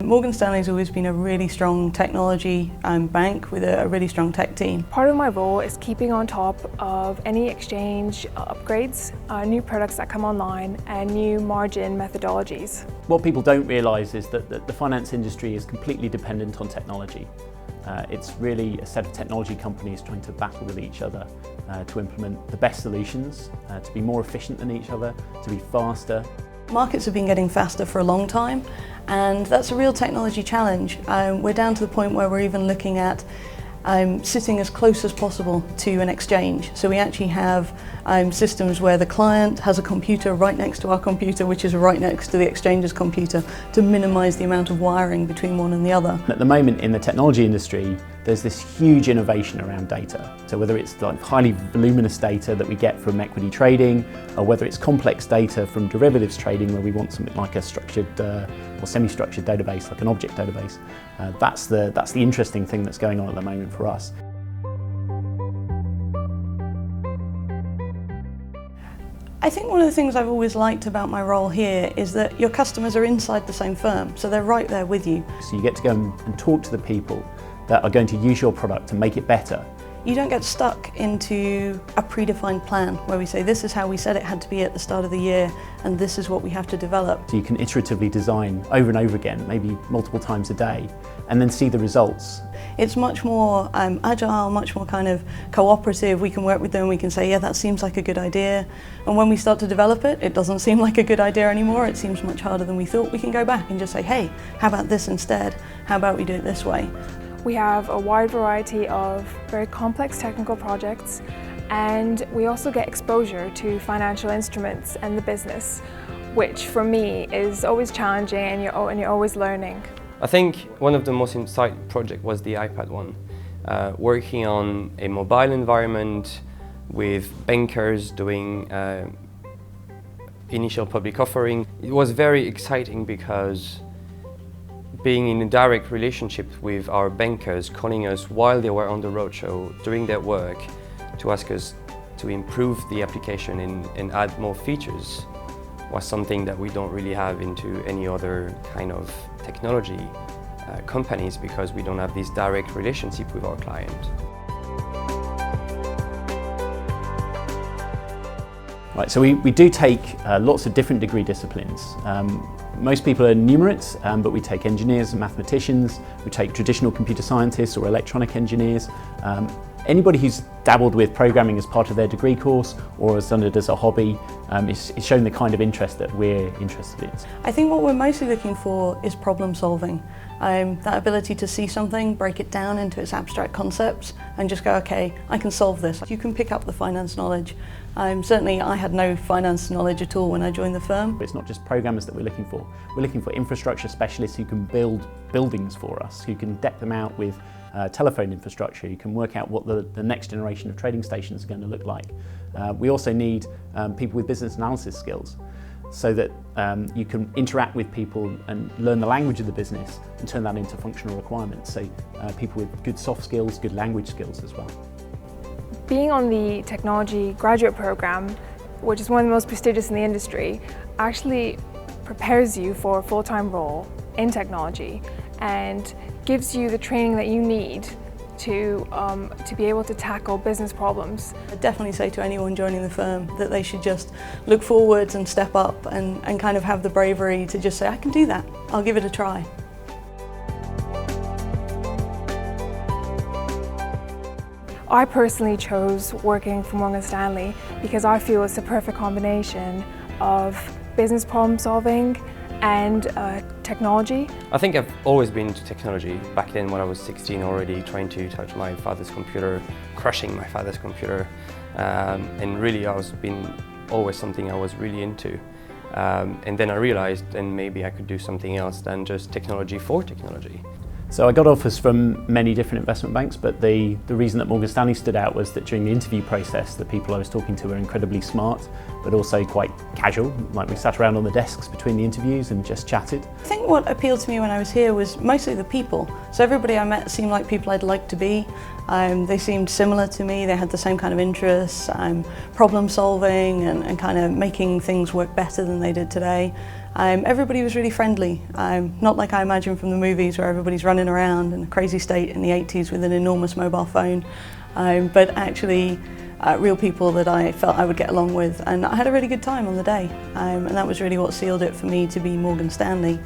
Morgan Stanley's always been a really strong technology bank with a really strong tech team. Part of my role is keeping on top of any exchange upgrades, new products that come online and new margin methodologies. What people don't realise is that the finance industry is completely dependent on technology. It's really a set of technology companies trying to battle with each other to implement the best solutions, to be more efficient than each other, to be faster. Markets have been getting faster for a long time, and that's a real technology challenge. We're down to the point where we're even looking at sitting as close as possible to an exchange. So we actually have systems where the client has a computer right next to our computer, which is right next to the exchange's computer, to minimise the amount of wiring between one and the other. At the moment in the technology industry, there's this huge innovation around data. So whether it's like highly voluminous data that we get from equity trading, or whether it's complex data from derivatives trading where we want something like a structured or semi-structured database, like an object database, that's the interesting thing that's going on at the moment for us. I think one of the things I've always liked about my role here is that your customers are inside the same firm, so they're right there with you. So you get to go and talk to the people that are going to use your product to make it better. You don't get stuck into a predefined plan where we say this is how we said it had to be at the start of the year and this is what we have to develop. So you can iteratively design over and over again, maybe multiple times a day, and then see the results. It's much more agile, much more kind of cooperative. We can work with them, we can say, yeah, that seems like a good idea. And when we start to develop it, it doesn't seem like a good idea anymore. It seems much harder than we thought. We can go back and just say, hey, how about this instead? How about we do it this way? We have a wide variety of very complex technical projects, and we also get exposure to financial instruments and the business, which for me is always challenging and you're always learning. I think one of the most exciting projects was the iPad one. Working on a mobile environment with bankers doing initial public offering. It was very exciting because being in a direct relationship with our bankers, calling us while they were on the roadshow, doing their work, to ask us to improve the application and add more features, was something that we don't really have into any other kind of technology companies, because we don't have this direct relationship with our client. Right, so we do take lots of different degree disciplines. Most people are numerates, but we take engineers and mathematicians, we take traditional computer scientists or electronic engineers. Anybody who's dabbled with programming as part of their degree course or has done it as a hobby is showing the kind of interest that we're interested in. I think what we're mostly looking for is problem solving. That ability to see something, break it down into its abstract concepts and just go, okay, I can solve this. You can pick up the finance knowledge. Certainly I had no finance knowledge at all when I joined the firm. It's not just programmers that we're looking for. We're looking for infrastructure specialists who can build buildings for us, who can deck them out with telephone infrastructure, who can work out what the next generation of trading stations are going to look like. We also need people with business analysis skills, so that you can interact with people and learn the language of the business and turn that into functional requirements. So people with good soft skills, good language skills as well. Being on the technology graduate program, which is one of the most prestigious in the industry, actually prepares you for a full-time role in technology and gives you the training that you need to be able to tackle business problems. I'd definitely say to anyone joining the firm that they should just look forwards and step up and kind of have the bravery to just say, I can do that, I'll give it a try. I personally chose working for Morgan Stanley because I feel it's a perfect combination of business problem solving and technology. I think I've always been into technology. Back then when I was 16 already, trying to touch my father's computer, crushing my father's computer, and really it's been always something I was really into. And then I realized then maybe I could do something else than just technology for technology. So I got offers from many different investment banks, but the reason that Morgan Stanley stood out was that during the interview process, the people I was talking to were incredibly smart, but also quite casual. Like we sat around on the desks between the interviews and just chatted. I think what appealed to me when I was here was mostly the people. So everybody I met seemed like people I'd like to be. They seemed similar to me, they had the same kind of interests, problem solving and kind of making things work better than they did today. Everybody was really friendly, not like I imagine from the movies where everybody's running around in a crazy state in the 80s with an enormous mobile phone, but actually real people that I felt I would get along with, and I had a really good time on the day, and that was really what sealed it for me to be Morgan Stanley.